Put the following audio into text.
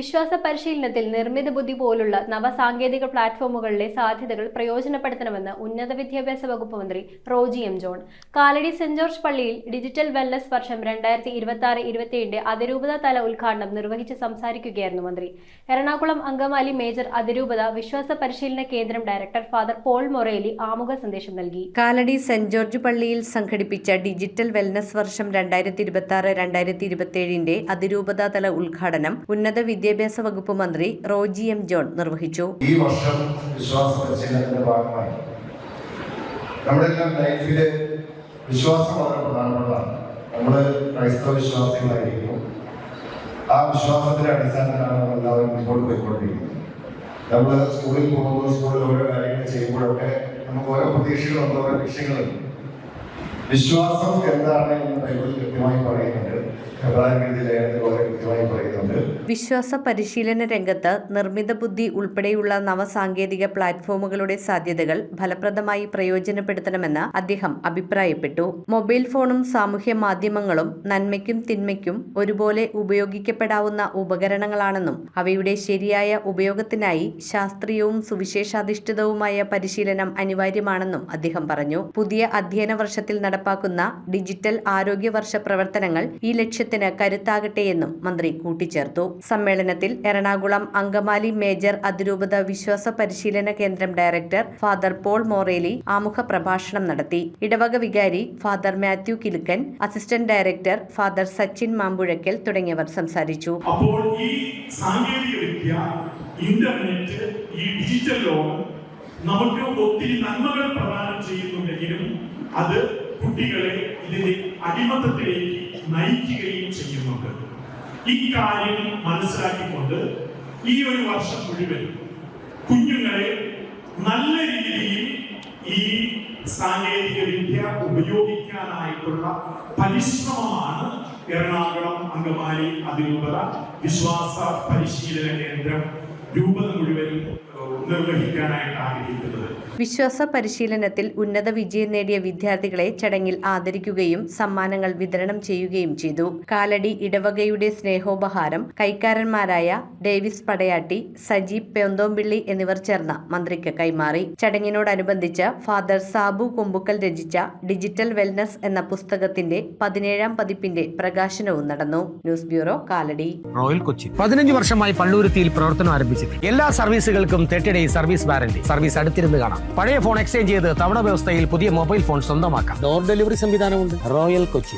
വിശ്വാസ പരിശീലനത്തിൽ നിർമ്മിത ബുദ്ധി പോലുള്ള നവസാങ്കേതിക പ്ലാറ്റ്ഫോമുകളിലെ സാധ്യതകൾ പ്രയോജനപ്പെടുത്തണമെന്ന് ഉന്നത വിദ്യാഭ്യാസ വകുപ്പ് മന്ത്രി Roji M John Kalady saint George പള്ളിയിൽ ഡിജിറ്റൽ വെൽനസ് വർഷം 2026-27 അതിരൂപത തല ഉദ്ഘാടനം നിർവഹിച്ച് സംസാരിക്കുകയായിരുന്നു മന്ത്രി. എറണാകുളം അങ്കമാലി മേജർ അതിരൂപത വിശ്വാസ പരിശീലന കേന്ദ്രം ഡയറക്ടർ ഫാദർ പോൾ മൊറേലി ആമുഖ സന്ദേശം നൽകി. കാലടി സെന്റ് ജോർജ് പള്ളിയിൽ സംഘടിപ്പിച്ച ഡിജിറ്റൽ വെൽനസ് വർഷം 2026-27 അതിരൂപത തല ഉദ്ഘാടനം ഉന്നത വിദ്യാഭ്യാസ വകുപ്പ് മന്ത്രി റോജി എം ജോൺ നിർവഹിച്ചു. ഈ വർഷം വിശ്വാസ പരിശീലനത്തിന്റെ ഭാഗമായി നമ്മുടെ ലൈഫിലെ വിശ്വാസം വളരെ പ്രധാനപ്പെട്ടതാണ്. നമ്മൾ ക്രൈസ്തവ വിശ്വാസികളായിരിക്കുന്നു. ആ വിശ്വാസത്തിന്റെ അടിസ്ഥാനത്തിലാണ് നമ്മൾ എല്ലാവരും മുമ്പോട്ട് പോയിക്കൊണ്ടിരിക്കുന്നത്. നമ്മൾ സ്കൂളിൽ പോകുമ്പോൾ സ്കൂളിൽ ഓരോ കാര്യങ്ങൾ ചെയ്യുമ്പോഴൊക്കെ നമുക്ക് ഓരോ പ്രതീക്ഷകളുണ്ട്, ഓരോ ലക്ഷ്യങ്ങളുണ്ട്. വിശ്വാസം എന്താണ് എന്ന് ബൈബിളിൽ കൃത്യമായി പറയുന്നുണ്ട്. വിശ്വാസ പരിശീലന രംഗത്ത് നിർമ്മിത ബുദ്ധി ഉൾപ്പെടെയുള്ള നവസാങ്കേതിക പ്ലാറ്റ്ഫോമുകളുടെ സാധ്യതകൾ ഫലപ്രദമായി പ്രയോജനപ്പെടുത്തണമെന്ന് അദ്ദേഹം അഭിപ്രായപ്പെട്ടു. മൊബൈൽ ഫോണും സാമൂഹ്യ മാധ്യമങ്ങളും നന്മയ്ക്കും തിന്മയ്ക്കും ഒരുപോലെ ഉപയോഗിക്കപ്പെടാവുന്ന ഉപകരണങ്ങളാണെന്നും അവയുടെ ശരിയായ ഉപയോഗത്തിനായി ശാസ്ത്രീയവും സുവിശേഷാധിഷ്ഠിതവുമായ പരിശീലനം അനിവാര്യമാണെന്നും അദ്ദേഹം പറഞ്ഞു. പുതിയ അധ്യയന വർഷത്തിൽ നടപ്പാക്കുന്ന ഡിജിറ്റൽ ആരോഗ്യ വർഷ പ്രവർത്തനങ്ങൾ ഈ ലക്ഷ്യത്തിന് കരുത്താകട്ടെ എന്നും മന്ത്രി കൂട്ടിച്ചേർത്തു. സമ്മേളനത്തിൽ എറണാകുളം അങ്കമാലി മേജർ അതിരൂപത വിശ്വാസ പരിശീലന കേന്ദ്രം ഡയറക്ടർ ഫാദർ പോൾ മൊറേലി ആമുഖ പ്രഭാഷണം നടത്തി. ഇടവക വികാരി father Matthew Kilukkan, assistant director father Sachin Mambuzhakkal തുടങ്ങിയവർ സംസാരിച്ചു. അപ്പോൾ ഈ സാങ്കേതികവിദ്യ, ഇന്റർനെറ്റ്, ഈ ഡിജിറ്റൽ ലോകം നമുക്ക് ഒത്തിരി നന്മകൾ പ്രദാനം ചെയ്യുന്നുണ്ടെങ്കിലും അത് കുട്ടികളെ ഇതിന്റെ അടിമത്തത്തിലേക്ക് നയിക്കുകയും ചെയ്യുന്നുണ്ട്. ഈ കാര്യം മനസ്സിലാക്കിക്കൊണ്ട് ഈ ഒരു വർഷം മുഴുവൻ കുഞ്ഞുങ്ങളെ നല്ല രീതിയിൽ ഈ സാങ്കേതിക വിദ്യ ഉപയോഗിക്കാനായിട്ടുള്ള പരിശ്രമമാണ് എറണാകുളം അങ്കമാലി അതിരൂപത വിശ്വാസ പരിശീലന കേന്ദ്രം രൂപത മുഴുവൻ നിർവഹിക്കാനായിട്ട് ആഗ്രഹിക്കുന്നത്. വിശ്വാസ പരിശീലനത്തിൽ ഉന്നത വിജയം നേടിയ വിദ്യാർത്ഥികളെ ചടങ്ങിൽ ആദരിക്കുകയും സമ്മാനങ്ങൾ വിതരണം ചെയ്യുകയും ചെയ്തു. കാലടി ഇടവകയുടെ സ്നേഹോപഹാരം കൈക്കാരന്മാരായ ഡേവിസ് പടയാട്ടി, സജീബ് പെന്തോമ്പിള്ളി എന്നിവർ ചേർന്ന് മന്ത്രിക്ക് കൈമാറി. ചടങ്ങിനോടനുബന്ധിച്ച് ഫാദർ സാബു കൊമ്പുക്കൽ രചിച്ച ഡിജിറ്റൽ വെൽനസ് എന്ന പുസ്തകത്തിന്റെ 17ാം പതിപ്പിന്റെ പ്രകാശനവും നടന്നു. News bureau, Kalady. Royal Kochi 15 വർഷമായി പള്ളുരുത്തിയിൽ പ്രവർത്തനം ആരംഭിച്ചിട്ട് എല്ലാ സർവീസുകൾക്കും 30 ഡേയ്സ് സർവീസ് വാറന്റി. സർവീസ് അടുത്തിരുന്ന് കാണാം. പഴയ ഫോൺ എക്സ്ചേഞ്ച് ചെയ്ത് തവണ വ്യവസ്ഥയിൽ പുതിയ മൊബൈൽ ഫോൺ സ്വന്തമാക്കാം. ഡോർ ഡെലിവറി സംവിധാനമുണ്ട്. റോയൽ കൊച്ചി.